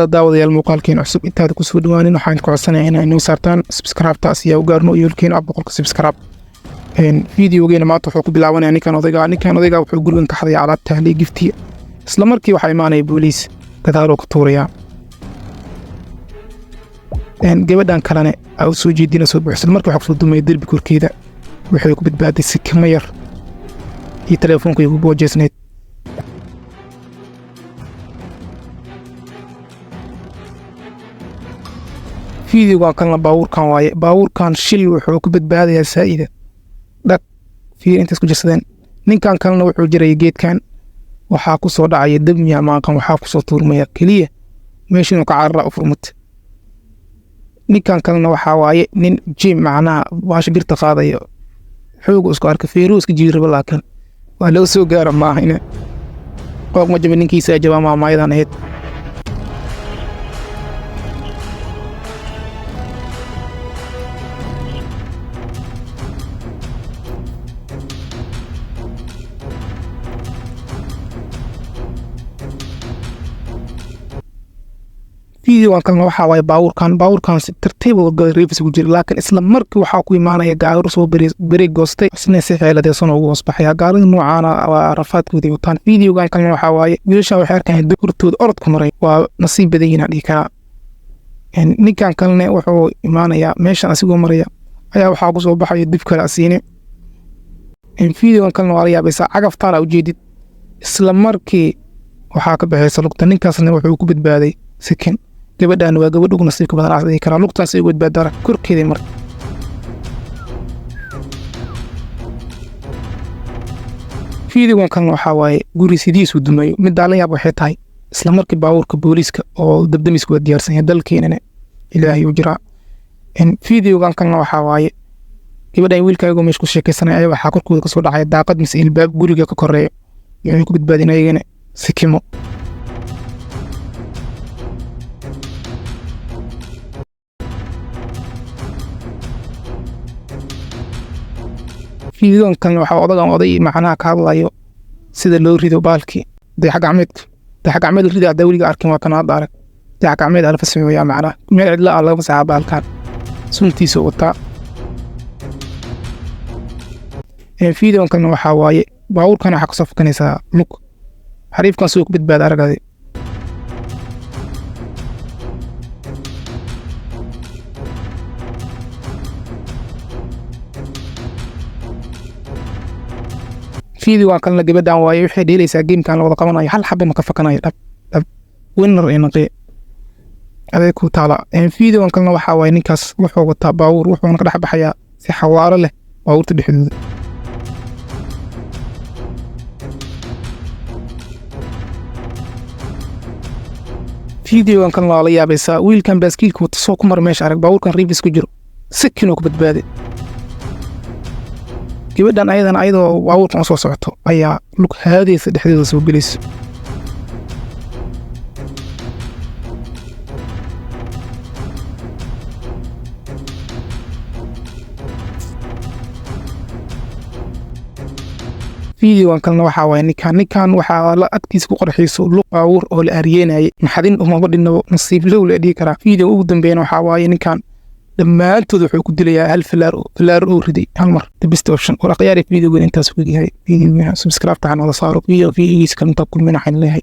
daawadayaal muuqaalkeen cusub intaad ku soo dhawaanin waxaan ku codsanayaa inaad inoo saartaan subscribe taas iyo gaarno yoolkeen boqolka subscribe videogeena maanta wuxuu ku bilaabanayaa ninkan odayga wuxuu gurigan ka xaday alaab tahlay gifti isla markii waxa imaanaya booliis gadaal ka tuuraya gabadhan kalena ay soo jeedina soo buuxsan markii waxa ku soo dumay darbi korkeeda waxay ku badbaaday si kama yar iyo telefoonka ugu boojeesneed فيديو كان باور كان شل وحو كبدباد يا سائدة دك في انت اسكو جسدين نين كان وحو جري جيد كان waxaa ku soo dhacay damiya maaqan waxaa ku soo tuurmaya kaliya meeshii ka carra furmut ninkan kalena waxa waaye nin jim macnaa waash birta qaadayo xoog isku arka fiiruuska jiirba laakiin waa loo soo gaar ma ahayna qof ma jabin ninkiisa jaba maamaaydan ahayd فيديو كان waxa way baawurkan si tartiib oo reefis ugu jira laakiin isla markii waxa ku imaanaya gaar soo bari goostay isna si xeeladeesan ugu wasbaxaya gaariga noocaana waa rafaadkoodii wataan fiidiyogan kan waxa way wiilasha waxay arkayaan durtooda orod ku maray waa nasiib badan inaan dhika ninkan kalena wuxuu imaanaya meeshan asigoo maraya ayaa waxa ku soo baxay dib kala asiine fiidiyogan kan waa la yaabay cagaftaana u jeedid isla markii waxa ka baxaysa lugta ninkaasna wuxuu ku badbaaday sakin gabadhan waa gabadh ugu nasiibka badan aasay kara lugtaas ay ugu badbaadara korkeeda mar fiidiyogan kan waxa waaye guri sidiisu dumayo mid daalan yaab waxay tahay isla markii baawurka booliiska oo dabdamisku waa diyaarsan yahay dalkeenana ilaahay u jira fiidiyogan kan waxa waaye gabadhan wiilkaygu meesh ku sheekaysanay ay waxa korkooda ka soo dhacay daaqad mise ilbaab guriga ka koreeyo inay ku badbaadinayeen sikimo فيديو كان waxa oday macnaha ka hadlayo sida loo rido baalki dayax gacmeed rida dawliga arkin waa kana arag dayax gacmeed alfa sameeyo macnaha meel cidla laga fasaxa baalkan suntiisa wata fiideo kan waxa waaye baawurkan waxa ka soo fakanaysa lug xariifkan soo ku badbaad aragay فيديو كان gabadhan waaye waxay dheelaysaa gamekan la wada qabanayo hal xabba ma ka fakanayo dhab winner inaqi aday ku taala fiideo kan waxa waaye ninkaas wuxuu wataa baawur wuxuu ka dhex baxaya si xawaaro leh baawurta dhexdeeda fiideo kan la yaabaysa wiilkan baaskiilku soo ku mar meesha arag baawurkan reefis ku jiro sikin oo ku badbaaday gabadhan ayadoo baawurkan soo socoto ayaa lug haadaysa dhexdeeda soo gelayso fiidiyogan kalena waxa waaye ninkan waxa la adkiis ku qorxiiso lug baawur oo la ariyeenayay maxadin uma badhino nasiib low la dhigi karaa fiidiyo ugu dambeeyana waxa waaye ninkan dhammaantood wuxuu ku dilayaa hal filaar oo riday hal mar the best option oo aqyaari fiidiyogan intaas ku yahay fiidiyogan subscribe tahan wada saaro fiidiyogiisa kan inta kulmina xan leeyahay